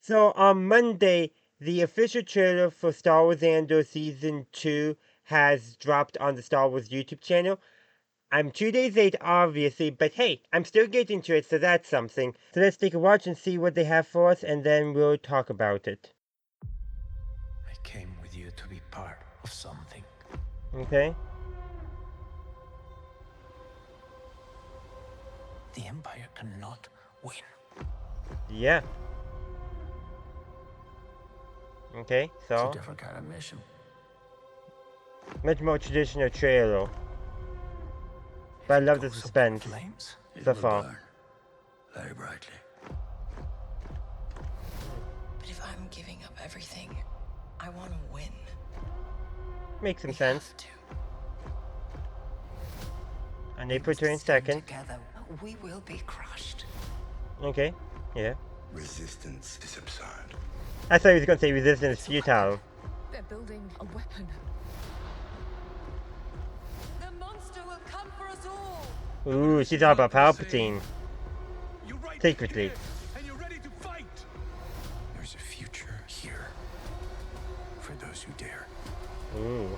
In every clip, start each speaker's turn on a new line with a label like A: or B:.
A: So on Monday, the official trailer for Star Wars Andor Season 2 has dropped on the Star Wars YouTube channel. I'm 2 days late, obviously, but hey, I'm still getting to it, so that's something. So let's take a watch and see what they have for us, and then we'll talk about it.
B: I came with you to be part of something.
A: Okay?
B: The Empire cannot win.
A: Yeah. Okay,
B: It's a
A: so
B: different kind of mission.
A: much more traditional trailer. But I love the suspense
B: Flames, it
A: so
B: will
A: far.
B: burn very brightly.
C: But if I'm giving up everything, I want to win.
A: Makes some
C: We
A: sense.
C: have to.
A: And they
C: We
A: put her in
C: must stand
A: second.
C: together. We will be crushed.
A: Okay, yeah.
D: Resistance is absurd.
A: I thought he was going to say resistance is futile.
E: They're building a weapon. The monster will come for us all.
A: Ooh, she's all about Palpatine. Secretly.
D: And you're ready to fight.
B: There's a future here for those who dare.
A: Ooh.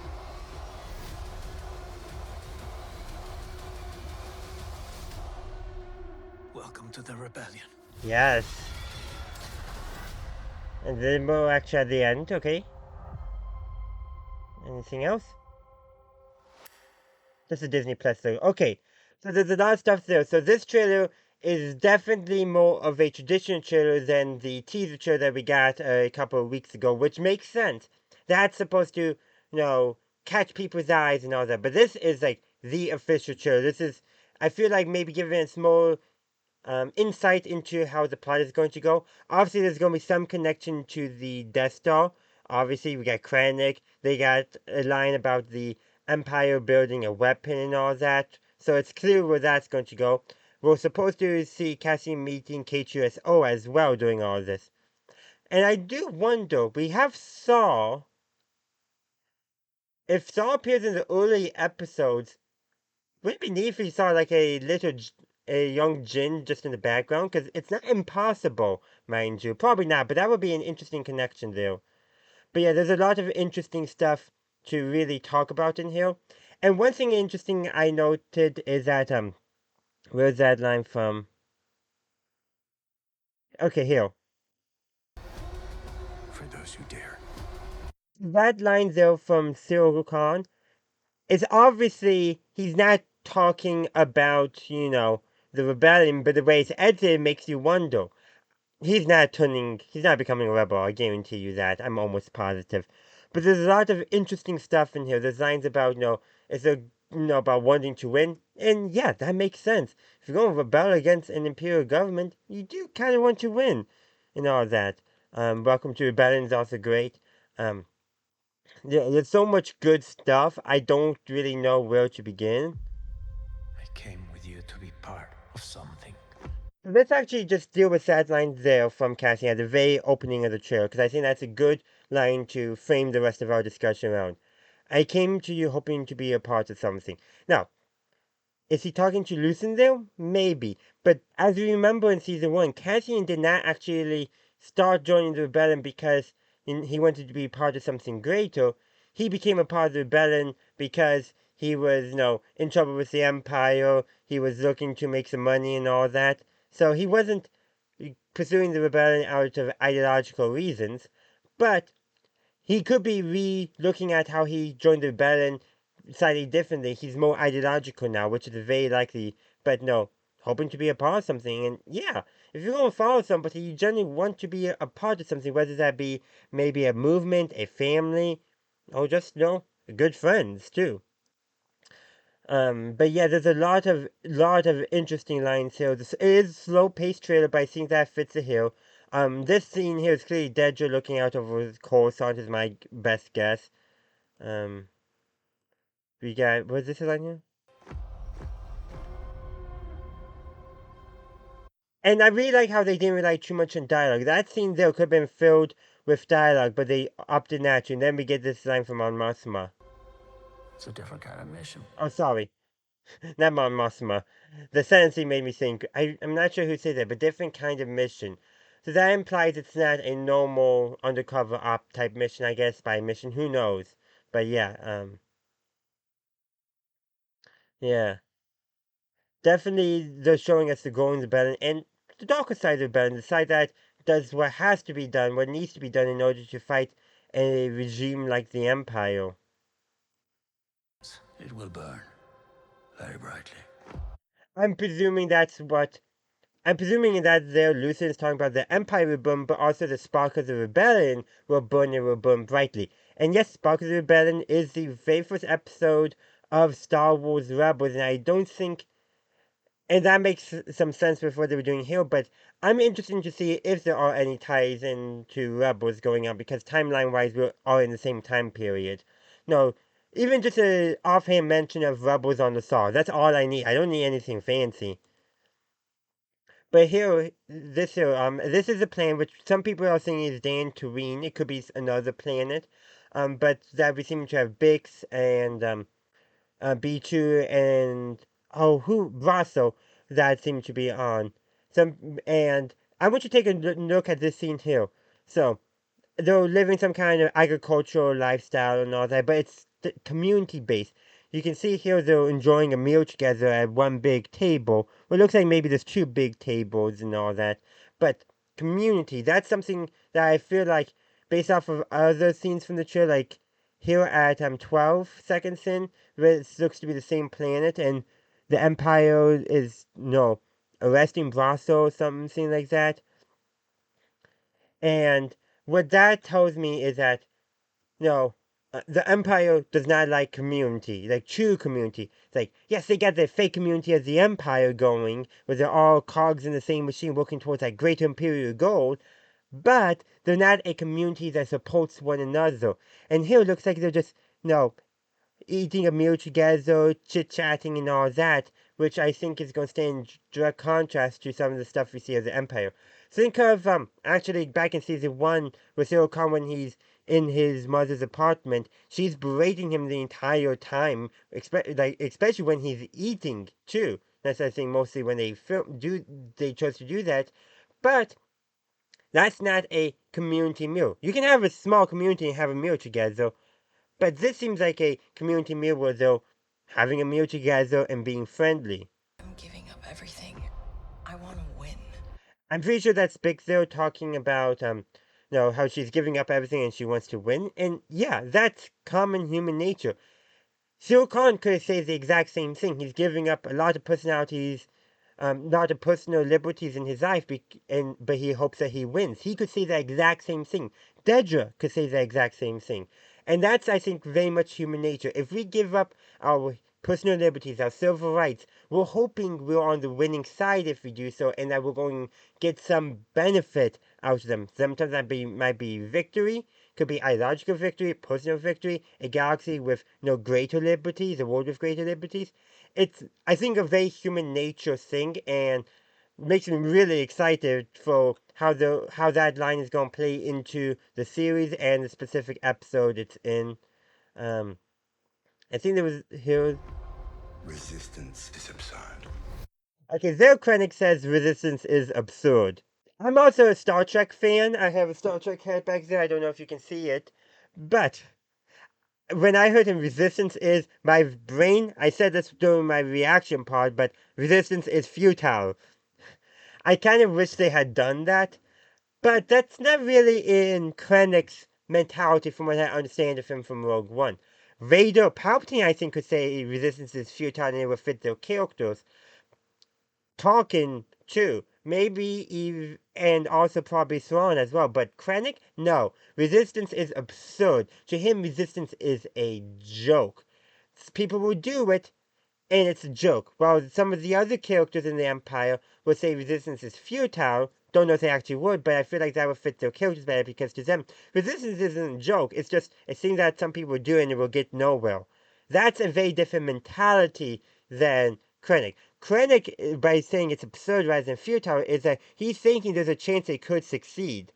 B: Welcome to the rebellion.
A: Yes. And then more action at the end, okay. Anything else? This is Disney Plus though. Okay. So there's a lot of stuff there. So this trailer is definitely more of a traditional trailer than the teaser trailer that we got a couple of weeks ago, which makes sense. That's supposed to, catch people's eyes and all that. But this is like the official trailer. This is, I feel like maybe giving a small insight into how the plot is going to go. Obviously, there's going to be some connection to the Death Star. Obviously, we got Krennic. They got a line about the Empire building a weapon and all that. So it's clear where that's going to go. We're supposed to see Cassian meeting K2SO as well during all this. And I do wonder, we have Saw. If Saw appears in the early episodes, would it be neat if we saw like a young Jin just in the background? Because it's not impossible, mind you. Probably not, but that would be an interesting connection there. But yeah, there's a lot of interesting stuff to really talk about in here. And one thing interesting I noted is that where's that line from? Okay, here.
B: For those who dare.
A: That line there from Cyril Khan is obviously he's not talking about, the rebellion, but the way it's edited makes you wonder. He's not becoming a rebel, I guarantee you that. I'm almost positive. But there's a lot of interesting stuff in here. There's lines about, about wanting to win. And yeah, that makes sense. If you're going to rebel against an imperial government, you do kind of want to win and all that. Welcome to Rebellion is also great. Um, there's so much good stuff. I don't really know where to begin.
B: I came with you to be part of something.
A: Let's actually just deal with that line there from Cassian at the very opening of the trailer, because I think that's a good line to frame the rest of our discussion around. I came to you hoping to be a part of something. Now, is he talking to Lucen there? Maybe. But as we remember in season 1, Cassian did not actually start joining the rebellion because he wanted to be part of something greater. He became a part of the rebellion because he was, in trouble with the Empire. He was looking to make some money and all that. So he wasn't pursuing the rebellion out of ideological reasons. But he could be re-looking at how he joined the rebellion slightly differently. He's more ideological now, which is very likely. But no, hoping to be a part of something. And yeah, if you're going to follow somebody, you generally want to be a part of something, whether that be maybe a movement, a family, or just, good friends too. But yeah, there's a lot of interesting lines here. This is a slow-paced trailer, but I think that fits the hill. This scene here is clearly Dedra looking out over his Coruscant is my best guess. Um, we got was this a line here? And I really like how they didn't rely too much on dialogue. That scene there could have been filled with dialogue, but they opted not to. And then we get this line from Mon Mothma.
B: It's a different kind of mission.
A: Oh, sorry. Not Mon Mothma. The sentence he made me think. I'm not sure who said that, but different kind of mission. So that implies it's not a normal undercover op type mission, I guess, by mission. Who knows? But yeah, yeah. Definitely they're showing us the growing rebellion and the darker side of the rebellion, the side that does what has to be done, what needs to be done in order to fight a regime like the Empire.
B: It will burn very brightly.
A: I'm presuming that's what I'm presuming that there Lucian is talking about the Empire will burn, but also the spark of the rebellion will burn and will burn brightly. And yes, Spark of the Rebellion is the very first episode of Star Wars Rebels, and I don't think and that makes some sense with what they were doing here, but I'm interested to see if there are any ties into Rebels going on, because timeline wise, we are in the same time period. No, even just a offhand mention of Rebels on the Star. That's all I need. I don't need anything fancy. But this is a planet which some people are saying is Dantooine. It could be another planet, but that we seem to have Bix and B2 and who Brasso that seem to be on some. And I want you to take a look at this scene here. So they're living some kind of agricultural lifestyle and all that, but it's community based. You can see here they're enjoying a meal together at one big table. Well, it looks like maybe there's two big tables and all that, but community, that's something that I feel like, based off of other scenes from the trailer, like here at 12 seconds in, where it looks to be the same planet, and the Empire is, arresting Brasso or something like that. And what that tells me is that no, the Empire does not like community, like true community. It's like, yes, they got the fake community as the Empire going, where they're all cogs in the same machine working towards that greater imperial goal, but they're not a community that supports one another. And here it looks like they're just, no, eating a meal together, chit chatting, and all that, which I think is going to stand in direct contrast to some of the stuff we see as the Empire. Think of actually back in season one with Zero Khan when he's in his mother's apartment, she's berating him the entire time, especially when he's eating too. That's I think mostly when they chose to do that, but that's not a community meal. You can have a small community and have a meal together, but this seems like a community meal where they're having a meal together and being friendly.
C: I'm giving up everything. I want to win.
A: I'm pretty sure that's Big Zero talking about how she's giving up everything and she wants to win. And yeah, that's common human nature. Zero Khan could have said the exact same thing. He's giving up a lot of personalities, lot of personal liberties in his life, but he hopes that he wins. He could say the exact same thing. Dedra could say the exact same thing. And that's, I think, very much human nature. If we give up our personal liberties, our civil rights, we're hoping we're on the winning side if we do so, and that we're going to get some benefit out of them. Sometimes that might be victory, could be ideological victory, personal victory, a galaxy with no greater liberties, a world with greater liberties. It's, I think, a very human nature thing, and makes me really excited for how that line is going to play into the series and the specific episode it's in. Um, I think there was here.
D: Resistance is absurd.
A: Okay, Zero Krennic says resistance is absurd. I'm also a Star Trek fan. I have a Star Trek hat back there. I don't know if you can see it, but when I heard him, resistance is my brain. I said this during my reaction pod, but resistance is futile. I kind of wish they had done that, but that's not really in Krennic's mentality from what I understand of him from Rogue One. Vader, Palpatine, I think, could say resistance is futile and it would fit their characters. Tarkin, too. Maybe Eve, and also probably Thrawn as well. But Krennic, no. Resistance is absurd. To him, resistance is a joke. People will do it, and it's a joke. While some of the other characters in the Empire would say resistance is futile, don't know if they actually would, but I feel like that would fit their characters better because to them, resistance isn't a joke. It's just a thing that some people do and it will get nowhere. That's a very different mentality than Krennic. Krennic, by saying it's absurd rather than futile, is that he's thinking there's a chance they could succeed,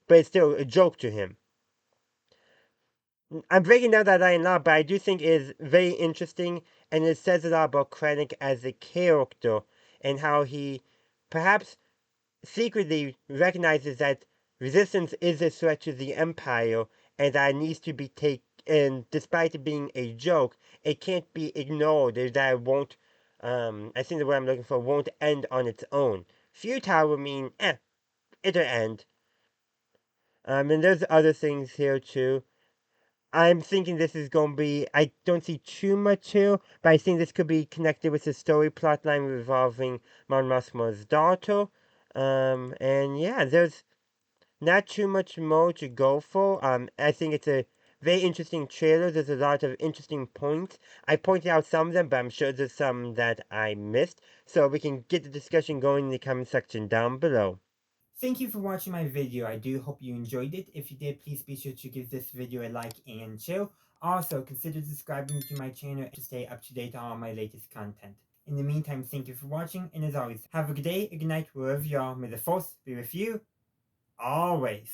A: but it's still a joke to him. I'm breaking down that line a lot, but I do think it is very interesting, and it says a lot about Krennic as a character and how he perhaps secretly recognizes that resistance is a threat to the Empire and that it needs to be taken. And despite it being a joke, it can't be ignored. That it won't. I think the word I'm looking for won't end on its own. Futile would mean, it'll end. And there's other things here too. I'm thinking this is going to be. I don't see too much here, but I think this could be connected with the story plotline revolving Mon Mothma's daughter. And yeah, there's not too much more to go for. I think it's a very interesting trailer. There's a lot of interesting points. I pointed out some of them, but I'm sure there's some that I missed. So we can get the discussion going in the comment section down below.
F: Thank you for watching my video. I do hope you enjoyed it. If you did, please be sure to give this video a like and share. Also, consider subscribing to my channel to stay up to date on all my latest content. In the meantime, thank you for watching, and as always, have a good day, a good night, wherever you are. May the Force be with you always.